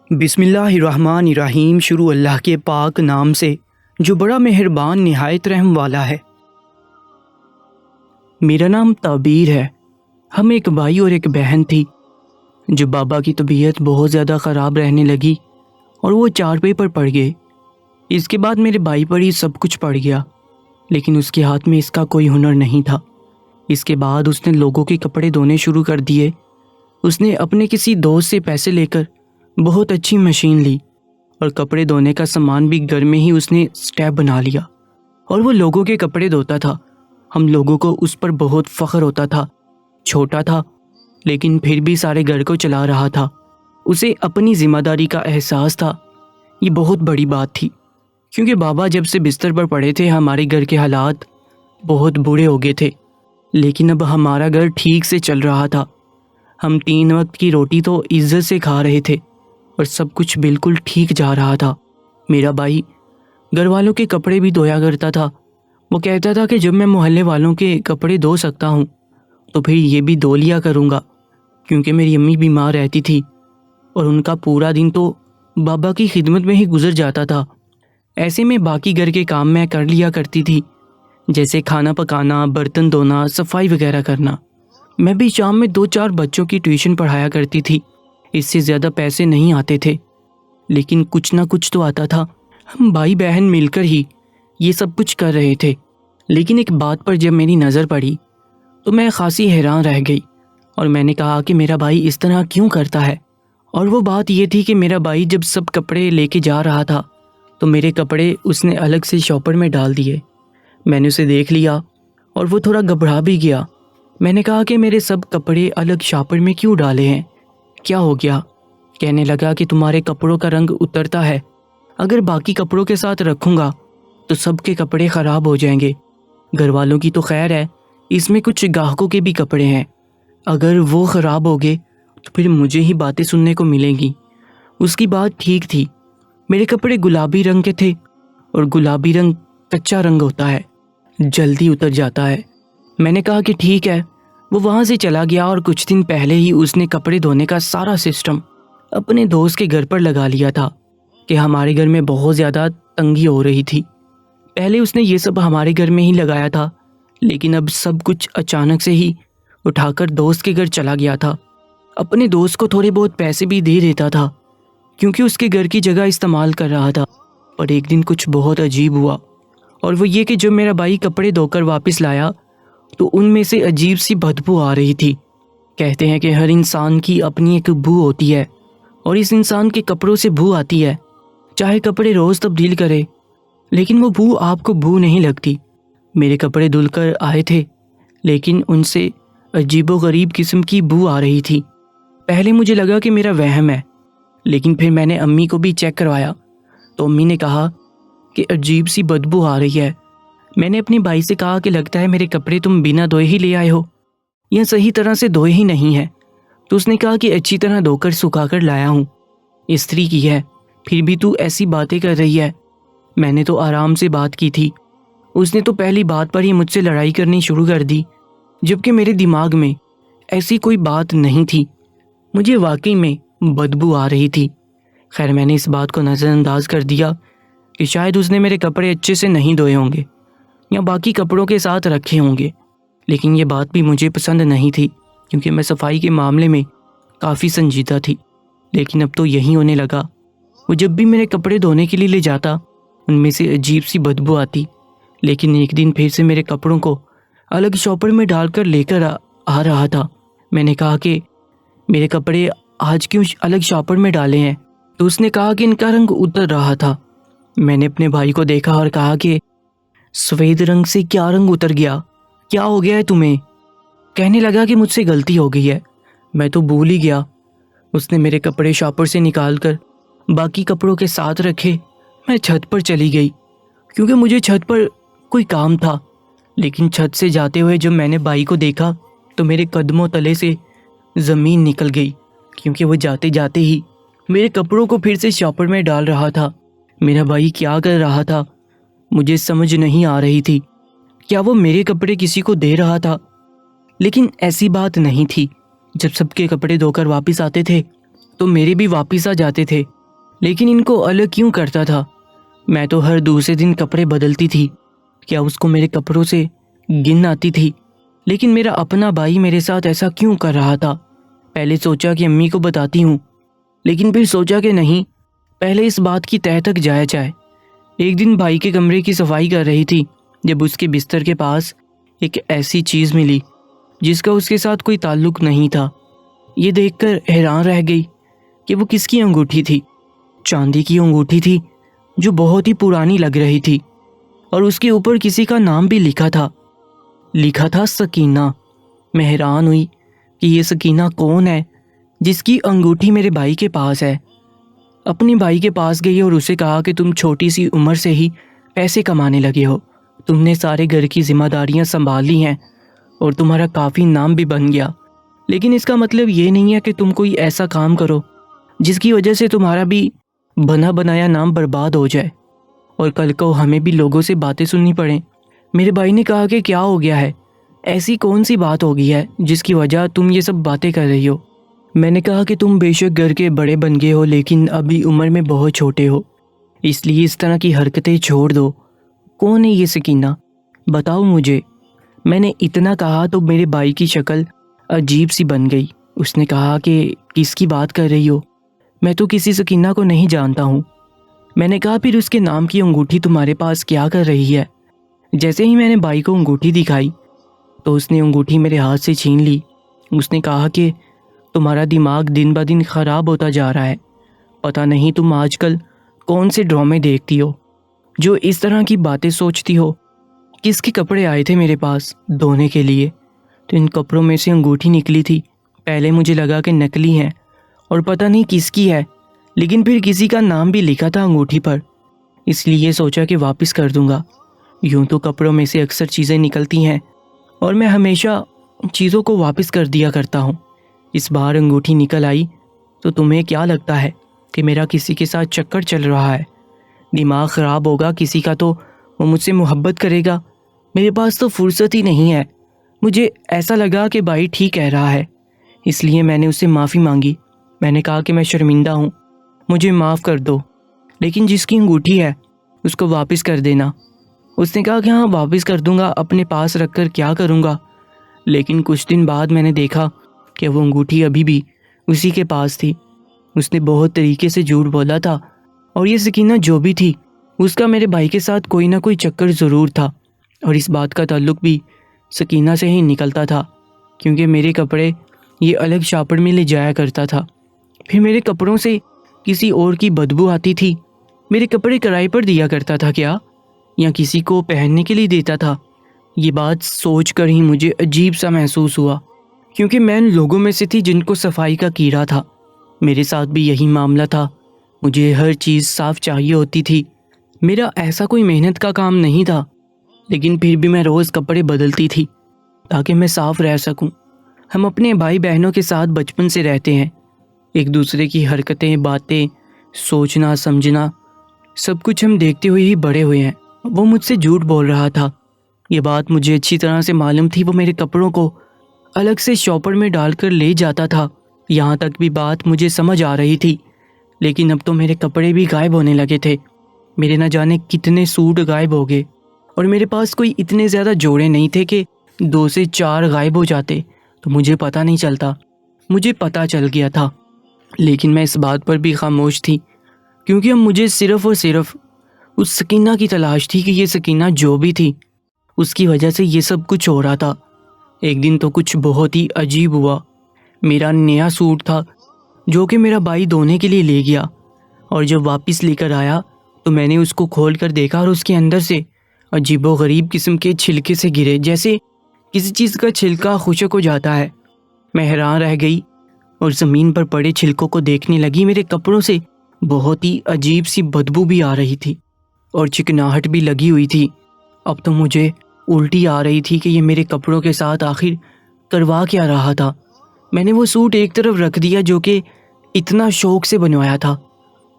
بسم اللہ الرحمن الرحیم۔ شروع اللہ کے پاک نام سے جو بڑا مہربان نہایت رحم والا ہے۔ میرا نام تعبیر ہے۔ ہم ایک بھائی اور ایک بہن تھی۔ جب بابا کی طبیعت بہت زیادہ خراب رہنے لگی اور وہ چارپائی پر پڑ گئے، اس کے بعد میرے بھائی پر ہی سب کچھ پڑ گیا، لیکن اس کے ہاتھ میں اس کا کوئی ہنر نہیں تھا۔ اس کے بعد اس نے لوگوں کے کپڑے دھونے شروع کر دیے۔ اس نے اپنے کسی دوست سے پیسے لے کر بہت اچھی مشین لی اور کپڑے دھونے کا سامان بھی گھر میں ہی اس نے اسٹیپ بنا لیا، اور وہ لوگوں کے کپڑے دھوتا تھا۔ ہم لوگوں کو اس پر بہت فخر ہوتا تھا۔ چھوٹا تھا لیکن پھر بھی سارے گھر کو چلا رہا تھا۔ اسے اپنی ذمہ داری کا احساس تھا۔ یہ بہت بڑی بات تھی، کیونکہ بابا جب سے بستر پر پڑے تھے ہمارے گھر کے حالات بہت برے ہو گئے تھے، لیکن اب ہمارا گھر ٹھیک سے چل رہا تھا۔ ہم 3 وقت کی روٹی تو عزت سے کھا رہے تھے اور سب کچھ بالکل ٹھیک جا رہا تھا۔ میرا بھائی گھر والوں کے کپڑے بھی دھویا کرتا تھا۔ وہ کہتا تھا کہ جب میں محلے والوں کے کپڑے دھو سکتا ہوں تو پھر یہ بھی دھو لیا کروں گا، کیونکہ میری امی بیمار رہتی تھی اور ان کا پورا دن تو بابا کی خدمت میں ہی گزر جاتا تھا۔ ایسے میں باقی گھر کے کام میں کر لیا کرتی تھی، جیسے کھانا پکانا، برتن دھونا، صفائی وغیرہ کرنا۔ میں بھی شام میں 2-4 بچوں کی ٹیوشن پڑھایا کرتی تھی۔ اس سے زیادہ پیسے نہیں آتے تھے، لیکن کچھ نہ کچھ تو آتا تھا۔ ہم بھائی بہن مل کر ہی یہ سب کچھ کر رہے تھے۔ لیکن ایک بات پر جب میری نظر پڑی تو میں خاصی حیران رہ گئی، اور میں نے کہا کہ میرا بھائی اس طرح کیوں کرتا ہے؟ اور وہ بات یہ تھی کہ میرا بھائی جب سب کپڑے لے کے جا رہا تھا تو میرے کپڑے اس نے الگ سے شاپر میں ڈال دیے۔ میں نے اسے دیکھ لیا اور وہ تھوڑا گھبرا بھی گیا۔ میں نے کہا کہ میرے سب کپڑے الگ شاپر میں کیوں ڈالے ہیں؟ کیا ہو گیا؟ کہنے لگا کہ تمہارے کپڑوں کا رنگ اترتا ہے، اگر باقی کپڑوں کے ساتھ رکھوں گا تو سب کے کپڑے خراب ہو جائیں گے۔ گھر والوں کی تو خیر ہے، اس میں کچھ گاہکوں کے بھی کپڑے ہیں، اگر وہ خراب ہو گئے تو پھر مجھے ہی باتیں سننے کو ملیں گی۔ اس کی بات ٹھیک تھی۔ میرے کپڑے گلابی رنگ کے تھے، اور گلابی رنگ کچا رنگ ہوتا ہے، جلدی اتر جاتا ہے۔ میں نے کہا کہ ٹھیک ہے۔ وہ وہاں سے چلا گیا اور کچھ دن پہلے ہی اس نے کپڑے دھونے کا سارا سسٹم اپنے دوست کے گھر پر لگا لیا تھا کہ ہمارے گھر میں بہت زیادہ تنگی ہو رہی تھی۔ پہلے اس نے یہ سب ہمارے گھر میں ہی لگایا تھا، لیکن اب سب کچھ اچانک سے ہی اٹھا کر دوست کے گھر چلا گیا تھا۔ اپنے دوست کو تھوڑے بہت پیسے بھی دے دیتا تھا، کیونکہ اس کے گھر کی جگہ استعمال کر رہا تھا۔ پر ایک دن کچھ بہت عجیب ہوا، اور وہ یہ کہ جب میرا بھائی کپڑے دھو کر واپس لایا تو ان میں سے عجیب سی بدبو آ رہی تھی۔ کہتے ہیں کہ ہر انسان کی اپنی ایک بو ہوتی ہے، اور اس انسان کے کپڑوں سے بو آتی ہے، چاہے کپڑے روز تبدیل کرے، لیکن وہ بو آپ کو بو نہیں لگتی۔ میرے کپڑے دھل کر آئے تھے، لیکن ان سے عجیب و غریب قسم کی بو آ رہی تھی۔ پہلے مجھے لگا کہ میرا وہم ہے، لیکن پھر میں نے امی کو بھی چیک کروایا تو امی نے کہا کہ عجیب سی بدبو آ رہی ہے۔ میں نے اپنے بھائی سے کہا کہ لگتا ہے میرے کپڑے تم بنا دھوئے ہی لے آئے ہو، یا صحیح طرح سے دھوئے ہی نہیں ہیں۔ تو اس نے کہا کہ اچھی طرح دھو کر سکھا کر لایا ہوں، استری کی ہے، پھر بھی تو ایسی باتیں کر رہی ہے۔ میں نے تو آرام سے بات کی تھی، اس نے تو پہلی بات پر ہی مجھ سے لڑائی کرنی شروع کر دی، جبکہ میرے دماغ میں ایسی کوئی بات نہیں تھی۔ مجھے واقعی میں بدبو آ رہی تھی۔ خیر، میں نے اس بات کو نظر انداز کر دیا کہ شاید اس نے میرے کپڑے اچھے سے نہیں دھوئے ہوں گے، یا باقی کپڑوں کے ساتھ رکھے ہوں گے۔ لیکن یہ بات بھی مجھے پسند نہیں تھی، کیونکہ میں صفائی کے معاملے میں کافی سنجیدہ تھی۔ لیکن اب تو یہی ہونے لگا، وہ جب بھی میرے کپڑے دھونے کے لیے لے جاتا ان میں سے عجیب سی بدبو آتی۔ لیکن ایک دن پھر سے میرے کپڑوں کو الگ شاپر میں ڈال کر لے کر آ رہا تھا۔ میں نے کہا کہ میرے کپڑے آج کیوں الگ شاپر میں ڈالے ہیں؟ تو اس نے کہا کہ ان کا رنگ اتر رہا تھا۔ میں نے اپنے بھائی کو دیکھا اور کہا کہ سفید رنگ سے کیا رنگ اتر گیا؟ کیا ہو گیا ہے تمہیں؟ کہنے لگا کہ مجھ سے غلطی ہو گئی ہے، میں تو بھول ہی گیا۔ اس نے میرے کپڑے شاپر سے نکال کر باقی کپڑوں کے ساتھ رکھے۔ میں چھت پر چلی گئی، کیونکہ مجھے چھت پر کوئی کام تھا۔ لیکن چھت سے جاتے ہوئے جب میں نے بھائی کو دیکھا تو میرے قدموں تلے سے زمین نکل گئی، کیونکہ وہ جاتے جاتے ہی میرے کپڑوں کو پھر سے شاپر میں ڈال رہا تھا۔ میرا بھائی کیا کر رہا تھا مجھے سمجھ نہیں آ رہی تھی۔ کیا وہ میرے کپڑے کسی کو دے رہا تھا؟ لیکن ایسی بات نہیں تھی۔ جب سب کے کپڑے دھو کر واپس آتے تھے تو میرے بھی واپس آ جاتے تھے۔ لیکن ان کو الگ کیوں کرتا تھا؟ میں تو ہر دوسرے دن کپڑے بدلتی تھی، کیا اس کو میرے کپڑوں سے گن آتی تھی؟ لیکن میرا اپنا بھائی میرے ساتھ ایسا کیوں کر رہا تھا؟ پہلے سوچا کہ امی کو بتاتی ہوں، لیکن پھر سوچا کہ نہیں، پہلے اس بات کی تہہ تک جایا جائے۔ ایک دن بھائی کے کمرے کی صفائی کر رہی تھی جب اس کے بستر کے پاس ایک ایسی چیز ملی جس کا اس کے ساتھ کوئی تعلق نہیں تھا۔ یہ دیکھ کر حیران رہ گئی کہ وہ کس کی انگوٹھی تھی۔ چاندی کی انگوٹھی تھی جو بہت ہی پرانی لگ رہی تھی، اور اس کے اوپر کسی کا نام بھی لکھا تھا سکینہ۔ میں حیران ہوئی کہ یہ سکینہ کون ہے جس کی انگوٹھی میرے بھائی کے پاس ہے۔ اپنے بھائی کے پاس گئی اور اسے کہا کہ تم چھوٹی سی عمر سے ہی پیسے کمانے لگے ہو، تم نے سارے گھر کی ذمہ داریاں سنبھال لی ہیں اور تمہارا کافی نام بھی بن گیا، لیکن اس کا مطلب یہ نہیں ہے کہ تم کوئی ایسا کام کرو جس کی وجہ سے تمہارا بھی بنا بنایا نام برباد ہو جائے اور کل کو ہمیں بھی لوگوں سے باتیں سننی پڑیں۔ میرے بھائی نے کہا کہ کیا ہو گیا ہے، ایسی کون سی بات ہو گئی ہے جس کی وجہ تم یہ سب باتیں کر رہی ہو؟ میں نے کہا کہ تم بے شک گھر کے بڑے بن گئے ہو لیکن ابھی عمر میں بہت چھوٹے ہو، اس لیے اس طرح کی حرکتیں چھوڑ دو۔ کون ہے یہ سکینہ؟ بتاؤ مجھے۔ میں نے اتنا کہا تو میرے بھائی کی شکل عجیب سی بن گئی۔ اس نے کہا کہ کس کی بات کر رہی ہو؟ میں تو کسی سکینہ کو نہیں جانتا ہوں۔ میں نے کہا پھر اس کے نام کی انگوٹھی تمہارے پاس کیا کر رہی ہے؟ جیسے ہی میں نے بھائی کو انگوٹھی دکھائی تو اس نے انگوٹھی میرے ہاتھ سے چھین لی۔ اس نے کہا کہ تمہارا دماغ دن بہ دن خراب ہوتا جا رہا ہے، پتہ نہیں تم آج کل کون سے ڈرامے دیکھتی ہو جو اس طرح کی باتیں سوچتی ہو۔ کس کے کپڑے آئے تھے میرے پاس دھونے کے لیے تو ان کپڑوں میں سے انگوٹھی نکلی تھی۔ پہلے مجھے لگا کہ نکلی ہیں اور پتہ نہیں کس کی ہے، لیکن پھر کسی کا نام بھی لکھا تھا انگوٹھی پر، اس لیے سوچا کہ واپس کر دوں گا۔ یوں تو کپڑوں میں سے اکثر چیزیں نکلتی ہیں اور میں ہمیشہ چیزوں کو واپس کر دیا کرتا ہوں۔ اس بار انگوٹھی نکل آئی تو تمہیں کیا لگتا ہے کہ میرا کسی کے ساتھ چکر چل رہا ہے؟ دماغ خراب ہوگا کسی کا تو وہ مجھ سے محبت کرے گا، میرے پاس تو فرصت ہی نہیں ہے۔ مجھے ایسا لگا کہ بھائی ٹھیک کہہ رہا ہے، اس لیے میں نے اس سے معافی مانگی۔ میں نے کہا کہ میں شرمندہ ہوں، مجھے معاف کر دو، لیکن جس کی انگوٹھی ہے اس کو واپس کر دینا۔ اس نے کہا کہ ہاں واپس کر دوں گا، اپنے پاس رکھ کر کیا کروں گا؟ لیکن کچھ دن بعد میں نے دیکھا کہ وہ انگوٹھی ابھی بھی اسی کے پاس تھی۔ اس نے بہت طریقے سے جھوٹ بولا تھا، اور یہ سکینہ جو بھی تھی اس کا میرے بھائی کے ساتھ کوئی نہ کوئی چکر ضرور تھا، اور اس بات کا تعلق بھی سکینہ سے ہی نکلتا تھا، کیونکہ میرے کپڑے یہ الگ شاپڑ میں لے جایا کرتا تھا، پھر میرے کپڑوں سے کسی اور کی بدبو آتی تھی۔ میرے کپڑے کرائے پر دیا کرتا تھا کیا، یا کسی کو پہننے کے لیے دیتا تھا؟ یہ بات سوچ کر ہی مجھے عجیب سا محسوس ہوا، کیونکہ میں ان لوگوں میں سے تھی جن کو صفائی کا کیڑا تھا۔ میرے ساتھ بھی یہی معاملہ تھا، مجھے ہر چیز صاف چاہیے ہوتی تھی۔ میرا ایسا کوئی محنت کا کام نہیں تھا، لیکن پھر بھی میں روز کپڑے بدلتی تھی تاکہ میں صاف رہ سکوں۔ ہم اپنے بھائی بہنوں کے ساتھ بچپن سے رہتے ہیں، ایک دوسرے کی حرکتیں، باتیں، سوچنا سمجھنا سب کچھ ہم دیکھتے ہوئے ہی بڑے ہوئے ہیں۔ وہ مجھ سے جھوٹ بول رہا تھا، یہ بات مجھے اچھی طرح سے معلوم تھی۔ وہ میرے کپڑوں کو الگ سے شاپر میں ڈال کر لے جاتا تھا، یہاں تک بھی بات مجھے سمجھ آ رہی تھی، لیکن اب تو میرے کپڑے بھی غائب ہونے لگے تھے۔ میرے نہ جانے کتنے سوٹ غائب ہو گئے، اور میرے پاس کوئی اتنے زیادہ جوڑے نہیں تھے کہ 2 سے 4 غائب ہو جاتے تو مجھے پتہ نہیں چلتا۔ مجھے پتہ چل گیا تھا، لیکن میں اس بات پر بھی خاموش تھی، کیونکہ اب مجھے صرف اور صرف اس سکینہ کی تلاش تھی کہ یہ سکینہ جو بھی تھی اس کی وجہ سے یہ سب کچھ ہو رہا تھا۔ ایک دن تو کچھ بہت ہی عجیب ہوا۔ میرا نیا سوٹ تھا جو کہ میرا بھائی دھونے کے لیے لے گیا، اور جب واپس لے کر آیا تو میں نے اس کو کھول کر دیکھا اور اس کے اندر سے عجیب و غریب قسم کے چھلکے سے گرے، جیسے کسی چیز کا چھلکا خشک ہو جاتا ہے۔ میں حیران رہ گئی اور زمین پر پڑے چھلکوں کو دیکھنے لگی۔ میرے کپڑوں سے بہت ہی عجیب سی بدبو بھی آ رہی تھی اور چکناہٹ بھی لگی ہوئی تھی۔ اب تو مجھے الٹی آ رہی تھی کہ یہ میرے کپڑوں کے ساتھ آخر کروا کیا رہا تھا۔ میں نے وہ سوٹ ایک طرف رکھ دیا جو کہ اتنا شوق سے بنوایا تھا۔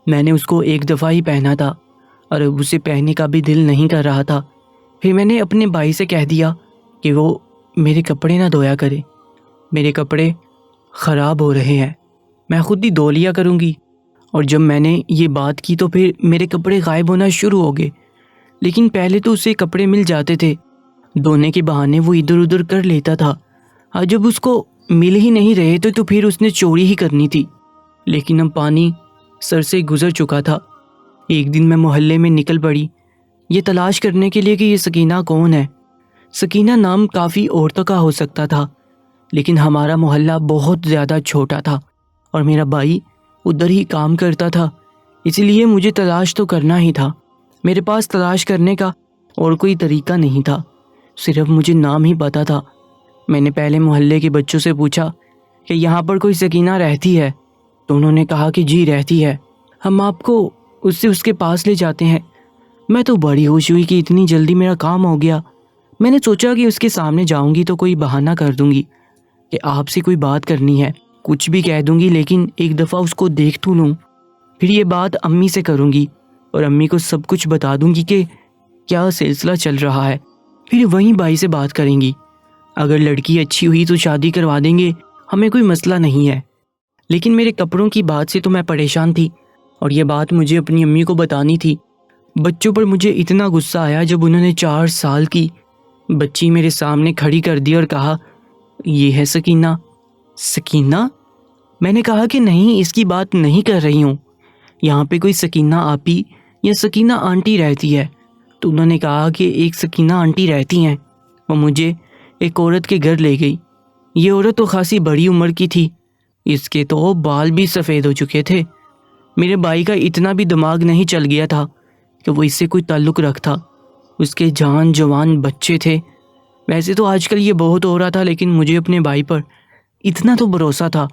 میں نے اس کو ایک دفعہ ہی پہنا تھا اور اب اسے پہننے کا بھی دل نہیں کر رہا تھا۔ پھر میں نے اپنے بھائی سے کہہ دیا کہ وہ میرے کپڑے نہ دھویا کرے، میرے کپڑے خراب ہو رہے ہیں، میں خود ہی دھو لیا کروں گی، اور جب میں نے یہ بات کی تو پھر میرے کپڑے غائب ہونا شروع ہو گئے، لیکن پہلے تو اسے کپڑے مل جاتے تھے، دھونے کے بہانے وہ ادھر ادھر کر لیتا تھا، اور جب اس کو مل ہی نہیں رہے تھے تو پھر اس نے چوری ہی کرنی تھی۔ لیکن اب پانی سر سے گزر چکا تھا۔ ایک دن میں محلے میں نکل پڑی یہ تلاش کرنے کے لیے کہ یہ سکینہ کون ہے۔ سکینہ نام کافی عورتوں کا ہو سکتا تھا، لیکن ہمارا محلہ بہت زیادہ چھوٹا تھا اور میرا بھائی ادھر ہی کام کرتا تھا، اسی لیے مجھے تلاش تو کرنا ہی تھا۔ میرے پاس تلاش کرنے کا اور کوئی طریقہ نہیں تھا، صرف مجھے نام ہی پتا تھا۔ میں نے پہلے محلے کے بچوں سے پوچھا کہ یہاں پر کوئی سکینہ رہتی ہے، تو انہوں نے کہا کہ جی رہتی ہے، ہم آپ کو اس کے پاس لے جاتے ہیں۔ میں تو بڑی خوش ہوئی کہ اتنی جلدی میرا کام ہو گیا۔ میں نے سوچا کہ اس کے سامنے جاؤں گی تو کوئی بہانہ کر دوں گی کہ آپ سے کوئی بات کرنی ہے، کچھ بھی کہہ دوں گی، لیکن ایک دفعہ اس کو دیکھ تو لوں، پھر یہ بات امی سے کروں گی اور امی کو سب کچھ بتا دوں گی کہ کیا سلسلہ چل رہا ہے، پھر وہیں بھائی سے بات کریں گی، اگر لڑکی اچھی ہوئی تو شادی کروا دیں گے، ہمیں کوئی مسئلہ نہیں ہے۔ لیکن میرے کپڑوں کی بات سے تو میں پریشان تھی اور یہ بات مجھے اپنی امی کو بتانی تھی۔ بچوں پر مجھے اتنا غصہ آیا جب انہوں نے 4 سال کی بچی میرے سامنے کھڑی کر دی اور کہا یہ ہے سکینہ۔ سکینہ؟ میں نے کہا کہ نہیں، اس کی بات نہیں کر رہی ہوں، یہاں پہ کوئی سکینہ آپی یا سکینہ آنٹی رہتی ہے۔ تو انہوں نے کہا کہ ایک سکینہ آنٹی رہتی ہیں، وہ مجھے ایک عورت کے گھر لے گئی۔ یہ عورت تو خاصی بڑی عمر کی تھی، اس کے تو بال بھی سفید ہو چکے تھے۔ میرے بھائی کا اتنا بھی دماغ نہیں چل گیا تھا کہ وہ اس سے کوئی تعلق رکھتا، اس کے جان جوان بچے تھے۔ ویسے تو آج کل یہ بہت ہو رہا تھا، لیکن مجھے اپنے بھائی پر اتنا تو بھروسہ تھا۔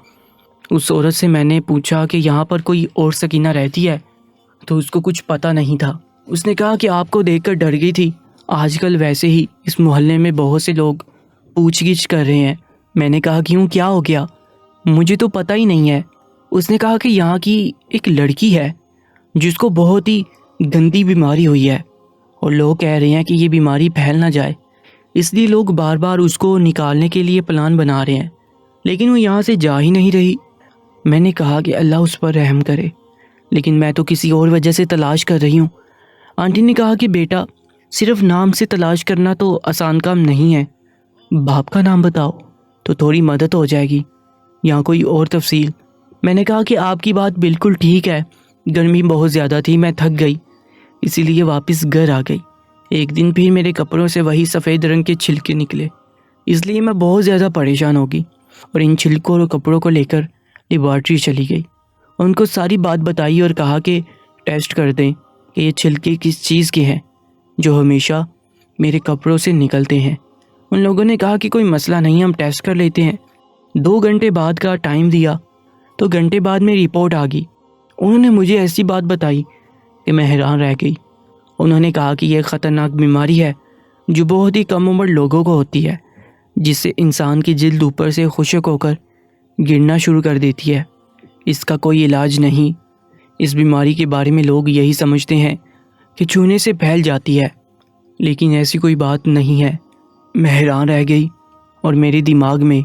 اس عورت سے میں نے پوچھا کہ یہاں پر کوئی اور سکینہ رہتی ہے، تو اس کو کچھ پتہ نہیں تھا۔ اس نے کہا کہ آپ کو دیکھ کر ڈر گئی تھی، آج کل ویسے ہی اس محلے میں بہت سے لوگ پوچھ گچھ کر رہے ہیں۔ میں نے کہا کیوں، کیا ہو گیا؟ مجھے تو پتہ ہی نہیں ہے۔ اس نے کہا کہ یہاں کی ایک لڑکی ہے جس کو بہت ہی گندی بیماری ہوئی ہے اور لوگ کہہ رہے ہیں کہ یہ بیماری پھیل نہ جائے، اس لیے لوگ بار بار اس کو نکالنے کے لیے پلان بنا رہے ہیں، لیکن وہ یہاں سے جا ہی نہیں رہی۔ میں نے کہا کہ اللہ اس پر رحم کرے، لیکن میں تو کسی اور وجہ سے تلاش کر رہی ہوں۔ آنٹی نے کہا کہ بیٹا، صرف نام سے تلاش کرنا تو آسان کام نہیں ہے، باپ کا نام بتاؤ تو تھوڑی مدد ہو جائے گی، یہاں کوئی اور تفصیل۔ میں نے کہا کہ آپ کی بات بالکل ٹھیک ہے، گرمی بہت زیادہ تھی، میں تھک گئی، اسی لیے واپس گھر آ گئی۔ ایک دن پھر میرے کپڑوں سے وہی سفید رنگ کے چھلکے نکلے، اس لیے میں بہت زیادہ پریشان ہو گئی اور ان چھلکوں اور کپڑوں کو لے کر لیبارٹری چلی گئی اور ان کو ساری بات بتائی اور کہا کہ ٹیسٹ کر دیں کہ یہ چھلکے کس چیز کے ہیں جو ہمیشہ میرے کپڑوں سے نکلتے ہیں۔ ان لوگوں نے کہا کہ کوئی مسئلہ نہیں، ہم ٹیسٹ کر لیتے ہیں۔ 2 گھنٹے بعد کا ٹائم دیا تو گھنٹے بعد میری رپورٹ آ گئی۔ انہوں نے مجھے ایسی بات بتائی کہ میں حیران رہ گئی۔ انہوں نے کہا کہ یہ ایک خطرناک بیماری ہے جو بہت ہی کم عمر لوگوں کو ہوتی ہے، جس سے انسان کی جلد اوپر سے خشک ہو کر گرنا شروع کر دیتی ہے۔ اس کا کوئی علاج نہیں۔ اس بیماری کے بارے میں لوگ یہی سمجھتے ہیں کہ چھونے سے پھیل جاتی ہے، لیکن ایسی کوئی بات نہیں ہے۔ میں حیران رہ گئی اور میرے دماغ میں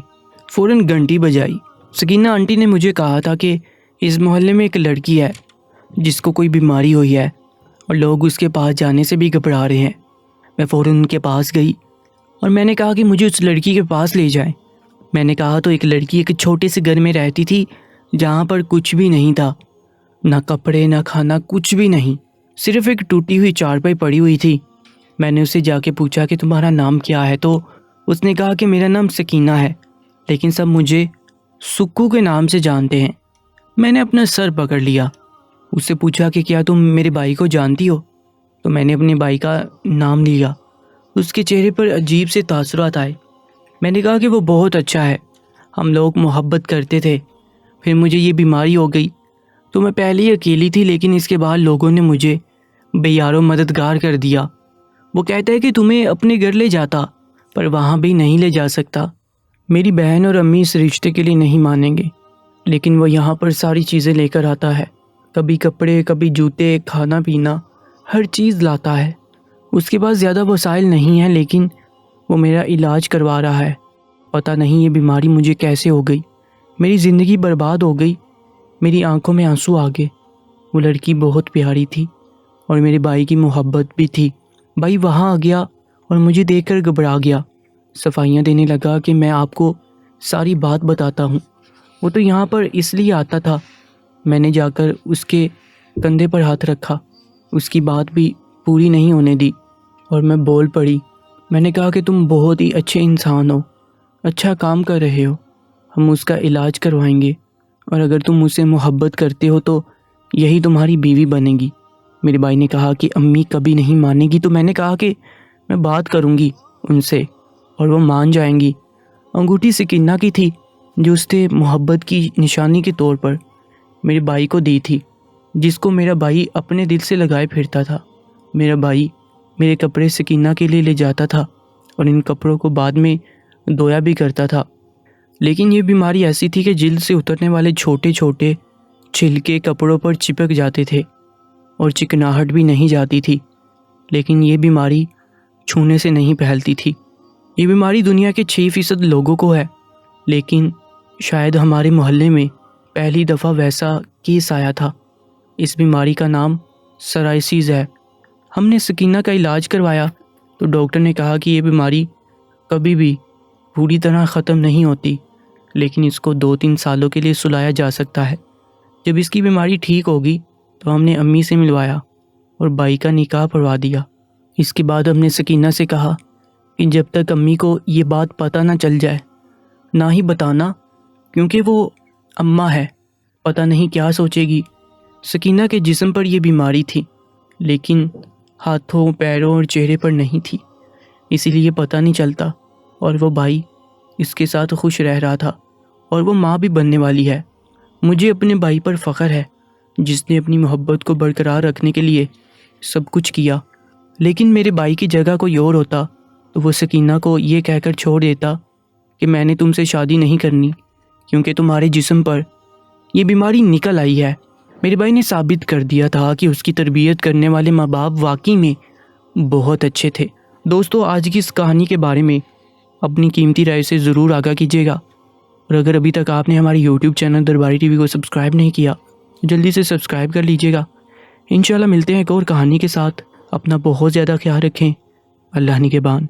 فوراً گھنٹی بجائی۔ سکینہ آنٹی نے مجھے کہا تھا کہ اس محلے میں ایک لڑکی ہے جس کو کوئی بیماری ہوئی ہے اور لوگ اس کے پاس جانے سے بھی گھبرا رہے ہیں۔ میں فوراً ان کے پاس گئی اور میں نے کہا کہ مجھے اس لڑکی کے پاس لے جائیں۔ میں نے کہا تو ایک لڑکی ایک چھوٹے سے گھر میں رہتی تھی جہاں پر کچھ بھی نہیں تھا، نہ کپڑے نہ کھانا، کچھ بھی نہیں، صرف ایک ٹوٹی ہوئی چارپائی پڑی ہوئی تھی۔ میں نے اسے جا کے پوچھا کہ تمہارا نام کیا ہے، تو اس نے کہا کہ میرا نام سکینہ ہے، لیکن سب مجھے سکو کے نام سے جانتے ہیں۔ میں نے اپنا سر پکڑ لیا، اس سے پوچھا کہ کیا تم میرے بھائی کو جانتی ہو؟ تو میں نے اپنے بھائی کا نام لیا۔ اس کے چہرے پر عجیب سے تاثرات آئے۔ میں نے کہا کہ وہ بہت اچھا ہے، ہم لوگ محبت کرتے تھے، پھر مجھے یہ بیماری ہو گئی تو میں پہلے ہی اکیلی تھی، لیکن اس کے بعد لوگوں نے مجھے بے یار و مددگار کر دیا۔ وہ کہتا ہے کہ تمہیں اپنے گھر لے جاتا، پر وہاں بھی نہیں لے جا سکتا۔ میری بہن اور امی اس رشتے کے لیے نہیں مانیں گے، لیکن وہ یہاں پر ساری چیزیں لے کر آتا ہے، کبھی کپڑے، کبھی جوتے، کھانا پینا، ہر چیز لاتا ہے۔ اس کے پاس زیادہ وسائل نہیں ہیں، لیکن وہ میرا علاج کروا رہا ہے۔ پتہ نہیں یہ بیماری مجھے کیسے ہو گئی، میری زندگی برباد ہو گئی۔ میری آنکھوں میں آنسو آ گئے۔ وہ لڑکی بہت پیاری تھی اور میرے بھائی کی محبت بھی تھی۔ بھائی وہاں آ گیا اور مجھے دیکھ کر گھبرا گیا، صفائیاں دینے لگا کہ میں آپ کو ساری بات بتاتا ہوں۔ وہ تو یہاں پر اس لیے آتا تھا۔ میں نے جا کر اس کے کندھے پر ہاتھ رکھا، اس کی بات بھی پوری نہیں ہونے دی اور میں بول پڑی۔ میں نے کہا کہ تم بہت ہی اچھے انسان ہو، اچھا کام کر رہے ہو، ہم اس کا علاج کروائیں گے، اور اگر تم مجھ سے محبت کرتے ہو تو یہی تمہاری بیوی بنے گی۔ میرے بھائی نے کہا کہ امی کبھی نہیں مانے گی، تو میں نے کہا کہ میں بات کروں گی ان سے اور وہ مان جائیں گی۔ انگوٹھی سکینہ کی تھی جو اس نے محبت کی نشانی کے طور پر میرے بھائی کو دی تھی، جس کو میرا بھائی اپنے دل سے لگائے پھرتا تھا۔ میرا بھائی میرے کپڑے سکینہ کے لیے لے جاتا تھا اور ان کپڑوں کو بعد میں دھویا بھی کرتا تھا، لیکن یہ بیماری ایسی تھی کہ جلد سے اترنے والے چھوٹے چھوٹے چھلکے کپڑوں پر چپک جاتے تھے اور چکناہٹ بھی نہیں جاتی تھی۔ لیکن یہ بیماری چھونے سے نہیں پھیلتی تھی۔ یہ بیماری دنیا کے 6% لوگوں کو ہے، لیکن شاید ہمارے محلے میں پہلی دفعہ ویسا کیس آیا تھا۔ اس بیماری کا نام سرائسیس ہے۔ ہم نے سکینہ کا علاج کروایا تو ڈاکٹر نے کہا کہ یہ بیماری کبھی بھی پوری طرح ختم نہیں ہوتی، لیکن اس کو 2-3 سالوں کے لیے سلایا جا سکتا ہے۔ جب اس کی بیماری ٹھیک ہوگی تو ہم نے امی سے ملوایا اور بھائی کا نکاح پڑھوا دیا۔ اس کے بعد ہم نے سکینہ سے کہا کہ جب تک امی کو یہ بات پتہ نہ چل جائے نہ ہی بتانا، کیونکہ وہ اماں ہے، پتہ نہیں کیا سوچے گی۔ سکینہ کے جسم پر یہ بیماری تھی، لیکن ہاتھوں، پیروں اور چہرے پر نہیں تھی، اسی لیے پتہ نہیں چلتا، اور وہ بھائی اس کے ساتھ خوش رہ رہا تھا اور وہ ماں بھی بننے والی ہے۔ مجھے اپنے بھائی پر فخر ہے جس نے اپنی محبت کو برقرار رکھنے کے لیے سب کچھ کیا۔ لیکن میرے بھائی کی جگہ کوئی اور ہوتا تو وہ سکینہ کو یہ کہہ کر چھوڑ دیتا کہ میں نے تم سے شادی نہیں کرنی کیونکہ تمہارے جسم پر یہ بیماری نکل آئی ہے۔ میرے بھائی نے ثابت کر دیا تھا کہ اس کی تربیت کرنے والے ماں باپ واقعی میں بہت اچھے تھے۔ دوستو، آج کی اس کہانی کے بارے میں اپنی قیمتی رائے سے ضرور آگاہ کیجیے گا، اور اگر ابھی تک آپ نے ہماری یوٹیوب چینل درباری ٹی وی کو سبسکرائب نہیں کیا، جلدی سے سبسکرائب کر لیجیے گا۔ انشاءاللہ ملتے ہیں ایک اور کہانی کے ساتھ۔ اپنا بہت زیادہ خیال رکھیں۔ اللہ نگہبان۔